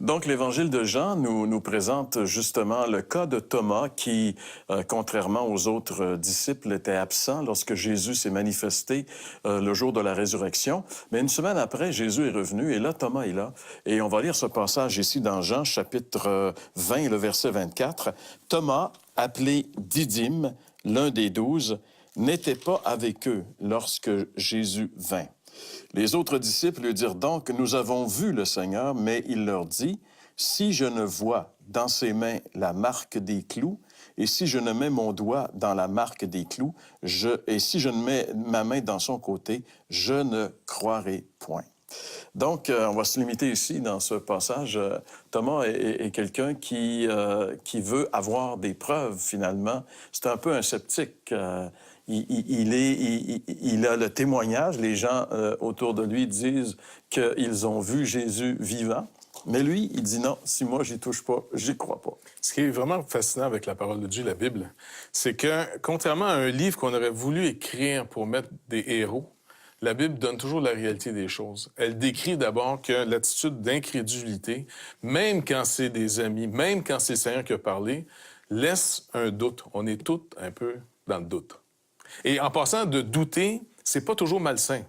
Donc, l'Évangile de Jean nous présente justement le cas de Thomas qui, contrairement aux autres disciples, était absent lorsque Jésus s'est manifesté le jour de la résurrection. Mais une semaine après, Jésus est revenu et là, Thomas est là. Et on va lire ce passage ici dans Jean, chapitre 20, le verset 24. Thomas, appelé Didyme, l'un des 12, n'était pas avec eux lorsque Jésus vint. Les autres disciples lui dirent donc, « Nous avons vu le Seigneur », mais il leur dit, « Si je ne vois dans ses mains la marque des clous, et si je ne mets mon doigt dans la marque des clous, et si je ne mets ma main dans son côté, je ne croirai point. » Donc, on va se limiter ici, dans ce passage. Thomas est quelqu'un qui veut avoir des preuves, finalement. C'est un peu un sceptique. Il a le témoignage. Les gens autour de lui disent qu'ils ont vu Jésus vivant. Mais lui, il dit non, si moi, j'y touche pas, j'y crois pas. Ce qui est vraiment fascinant avec la parole de Dieu, la Bible, c'est que, contrairement à un livre qu'on aurait voulu écrire pour mettre des héros, la Bible donne toujours la réalité des choses. Elle décrit d'abord que l'attitude d'incrédulité, même quand c'est des amis, même quand c'est le Seigneur qui a parlé, laisse un doute. On est tous un peu dans le doute. Et en passant de douter, c'est pas toujours malsain.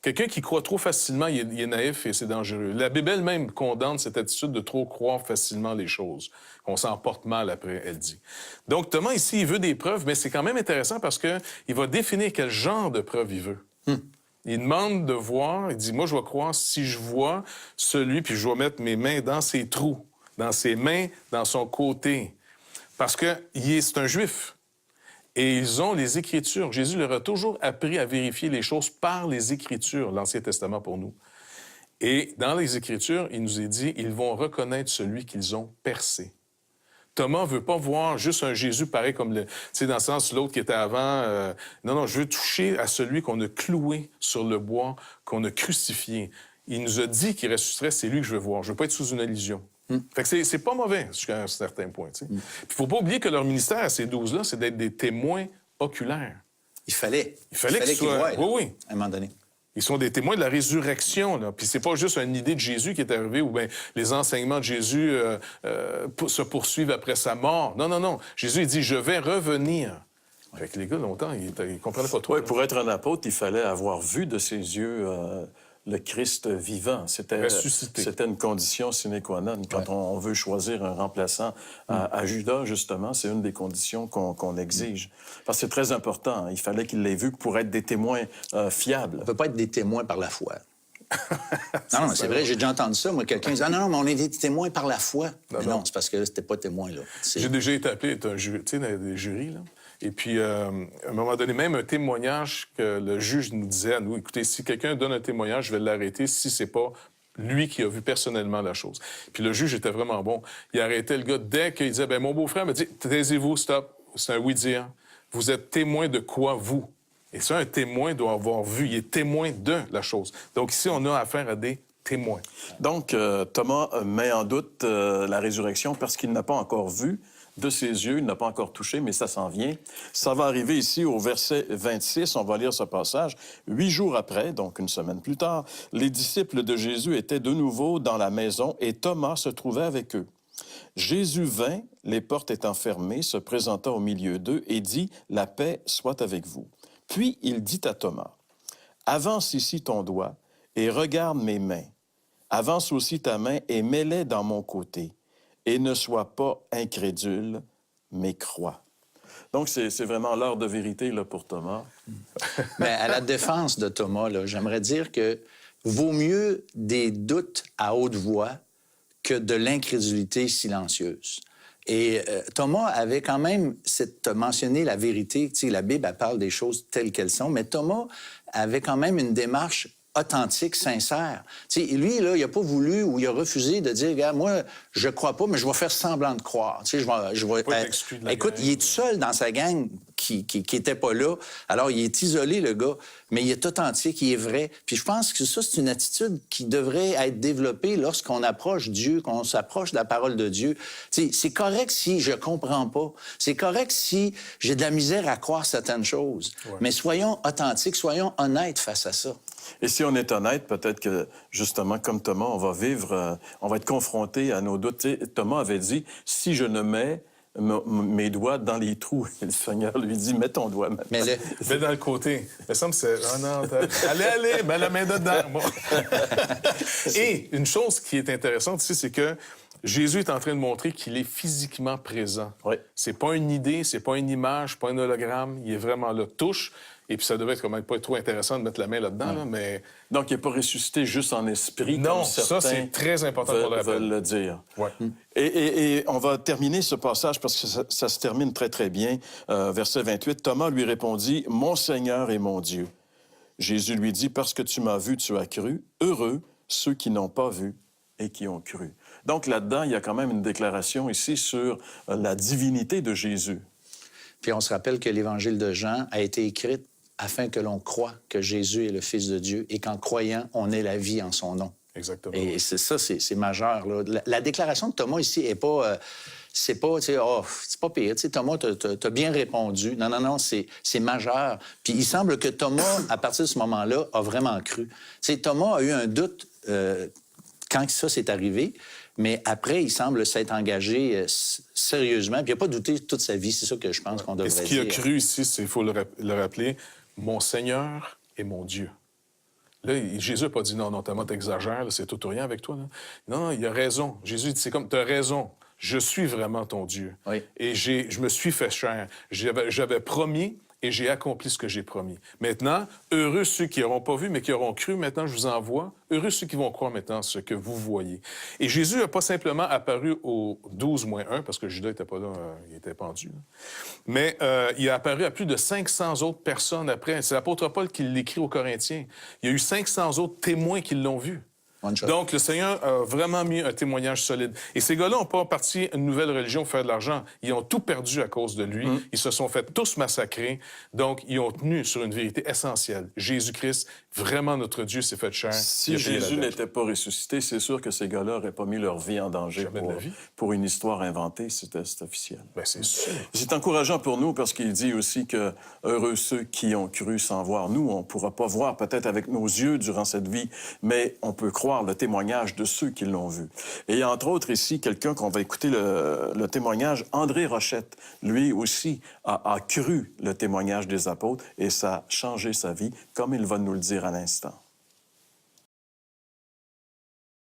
Quelqu'un qui croit trop facilement, il est naïf et c'est dangereux. La Bible elle-même condamne cette attitude de trop croire facilement les choses. On s'en porte mal après, elle dit. Donc Thomas ici, il veut des preuves, mais c'est quand même intéressant parce qu'il va définir quel genre de preuves il veut. Il demande de voir, il dit, moi je vais croire si je vois celui, puis je vais mettre mes mains dans ses trous, dans ses mains, dans son côté. Parce que c'est un Juif. Et ils ont les Écritures. Jésus leur a toujours appris à vérifier les choses par les Écritures, l'Ancien Testament pour nous. Et dans les Écritures, il nous est dit, ils vont reconnaître celui qu'ils ont percé. Thomas ne veut pas voir juste un Jésus pareil comme tu sais, dans le sens l'autre qui était avant. Non, je veux toucher à celui qu'on a cloué sur le bois, qu'on a crucifié. Il nous a dit qu'il ressusciterait, c'est lui que je veux voir. Je veux pas être sous une illusion. Fait que c'est pas mauvais jusqu'à un certain point. Puis il faut pas oublier que leur ministère à ces 12-là, c'est d'être des témoins oculaires. Il fallait qu'ils soient... Oui. À un moment donné. Ils sont des témoins de la résurrection. Là. Puis c'est pas juste une idée de Jésus qui est arrivée ou bien les enseignements de Jésus se poursuivent après sa mort. Non. Jésus, il dit, je vais revenir. Fait que les gars, longtemps, ils comprenaient pas trop. Oui, pour être un apôtre, il fallait avoir vu de ses yeux le Christ vivant. C'était une condition sine qua non. Quand on veut choisir un remplaçant à Judas, justement, c'est une des conditions qu'on exige. Parce que c'est très important. Il fallait qu'il l'ait vu pour être des témoins fiables. On ne peut pas être des témoins par la foi. Non, c'est vrai, j'ai déjà entendu ça. Moi, quelqu'un dit « Ah non, mais on est des témoins par la foi. » Mais non, c'est parce que c'était pas témoin, là. J'ai déjà été appelé à être un jury, tu sais, dans des jurys, là. Et puis, à un moment donné, même un témoignage que le juge nous disait à nous, écoutez, si quelqu'un donne un témoignage, je vais l'arrêter si c'est pas lui qui a vu personnellement la chose. Puis le juge était vraiment bon. Il arrêtait le gars dès qu'il disait, ben mon beau-frère me dit, taisez-vous, stop. C'est un oui-dire. Vous êtes témoin de quoi, vous? Et ça, un témoin doit avoir vu. Il est témoin de la chose. Donc ici, on a affaire à des témoins. Donc, Thomas met en doute la résurrection parce qu'il n'a pas encore vu de ses yeux, il n'a pas encore touché, mais ça s'en vient. Ça va arriver ici au verset 26, on va lire ce passage. 8 jours après, donc une semaine plus tard, les disciples de Jésus étaient de nouveau dans la maison et Thomas se trouvait avec eux. Jésus vint, les portes étant fermées, se présenta au milieu d'eux et dit, « La paix soit avec vous. » Puis il dit à Thomas, « Avance ici ton doigt et regarde mes mains. Avance aussi ta main et mets-les dans mon côté. Et ne sois pas incrédule, mais crois. » Donc, c'est vraiment l'heure de vérité là, pour Thomas. Mais à la défense de Thomas, j'aimerais dire que vaut mieux des doutes à haute voix que de l'incrédulité silencieuse. Et Thomas avait quand même mentionné la vérité. Tu sais, la Bible, elle parle des choses telles qu'elles sont, mais Thomas avait quand même une démarche authentique, sincère. Tu sais, lui, là, il n'a pas voulu ou il a refusé de dire, regarde, moi, je crois pas, mais je vais faire semblant de croire. Tu sais, écoute, il est tout seul dans sa gang qui était pas là. Alors, il est isolé, le gars, mais il est authentique, il est vrai. Puis je pense que ça, c'est une attitude qui devrait être développée lorsqu'on approche Dieu, qu'on s'approche de la parole de Dieu. Tu sais, c'est correct si je comprends pas. C'est correct si j'ai de la misère à croire certaines choses. Ouais. Mais soyons authentiques, soyons honnêtes face à ça. Et si on est honnête, peut-être que, justement, comme Thomas, on va vivre, on va être confronté à nos doutes. Tu sais, Thomas avait dit, si je ne mets mes doigts dans les trous, et le Seigneur lui dit, mets ton doigt. Mais Mets dans le côté. Il me semble que c'est... Ah non, allez, mets la main dedans. Bon. Et une chose qui est intéressante ici, c'est que Jésus est en train de montrer qu'il est physiquement présent. Oui. C'est pas une idée, c'est pas une image, pas un hologramme. Il est vraiment là. Touche. Et puis ça devait être quand même pas trop intéressant de mettre la main là-dedans, là, mais... Donc, il n'est pas ressuscité juste en esprit, Non, comme certains ça, c'est très important pour le rappel. veulent le dire. Ouais. Et on va terminer ce passage parce que ça se termine très, très bien. Verset 28, Thomas lui répondit, « Mon Seigneur et mon Dieu. » Jésus lui dit, « Parce que tu m'as vu, tu as cru. Heureux ceux qui n'ont pas vu et qui ont cru. » Donc, là-dedans, il y a quand même une déclaration ici sur la divinité de Jésus. Puis on se rappelle que l'Évangile de Jean a été écrit afin que l'on croie que Jésus est le Fils de Dieu et qu'en croyant, on ait la vie en son nom. Exactement. Et c'est ça, c'est majeur. Là. La déclaration de Thomas ici est pas... c'est pas, tu sais, oh, c'est pas pire. Tu sais, Thomas, t'as bien répondu. Non, non, non, c'est majeur. Puis il semble que Thomas, à partir de ce moment-là, a vraiment cru. Tu sais, Thomas a eu un doute quand ça s'est arrivé, mais après, il semble s'être engagé sérieusement. Puis il n'a pas douté toute sa vie. C'est ça que je pense qu'on devrait dire. Et ce qu'il a cru ici, il faut le rappeler, mon Seigneur et mon Dieu. Là, Jésus n'a pas dit, non, Thomas, t'exagères, c'est tout ou rien avec toi. Là. Non, il a raison. Jésus dit, c'est comme, t'as raison. Je suis vraiment ton Dieu. Oui. Et je me suis fait chair. J'avais promis et j'ai accompli ce que j'ai promis. Maintenant, heureux ceux qui n'auront pas vu, mais qui auront cru, maintenant je vous envoie. Heureux ceux qui vont croire maintenant ce que vous voyez. Et Jésus n'a pas simplement apparu au 12-1, parce que Judas n'était pas là, il était pendu. Là. Mais il a apparu à plus de 500 autres personnes après. C'est l'apôtre Paul qui l'écrit aux Corinthiens. Il y a eu 500 autres témoins qui l'ont vu. Donc, le Seigneur a vraiment mis un témoignage solide. Et ces gars-là n'ont pas parti une nouvelle religion pour faire de l'argent. Ils ont tout perdu à cause de lui. Ils se sont fait tous massacrer. Donc, ils ont tenu sur une vérité essentielle. Jésus-Christ, vraiment notre Dieu, s'est fait chair. Si Jésus n'était pas ressuscité, c'est sûr que ces gars-là n'auraient pas mis leur vie en danger pour une histoire inventée. C'est officiel. Bien, c'est sûr. C'est encourageant pour nous parce qu'il dit aussi que heureux ceux qui ont cru sans voir. Nous, on ne pourra pas voir peut-être avec nos yeux durant cette vie, mais on peut croire le témoignage de ceux qui l'ont vu. Et il y a entre autres ici quelqu'un qu'on va écouter le témoignage, André Rochette. Lui aussi a cru le témoignage des apôtres et ça a changé sa vie, comme il va nous le dire à l'instant.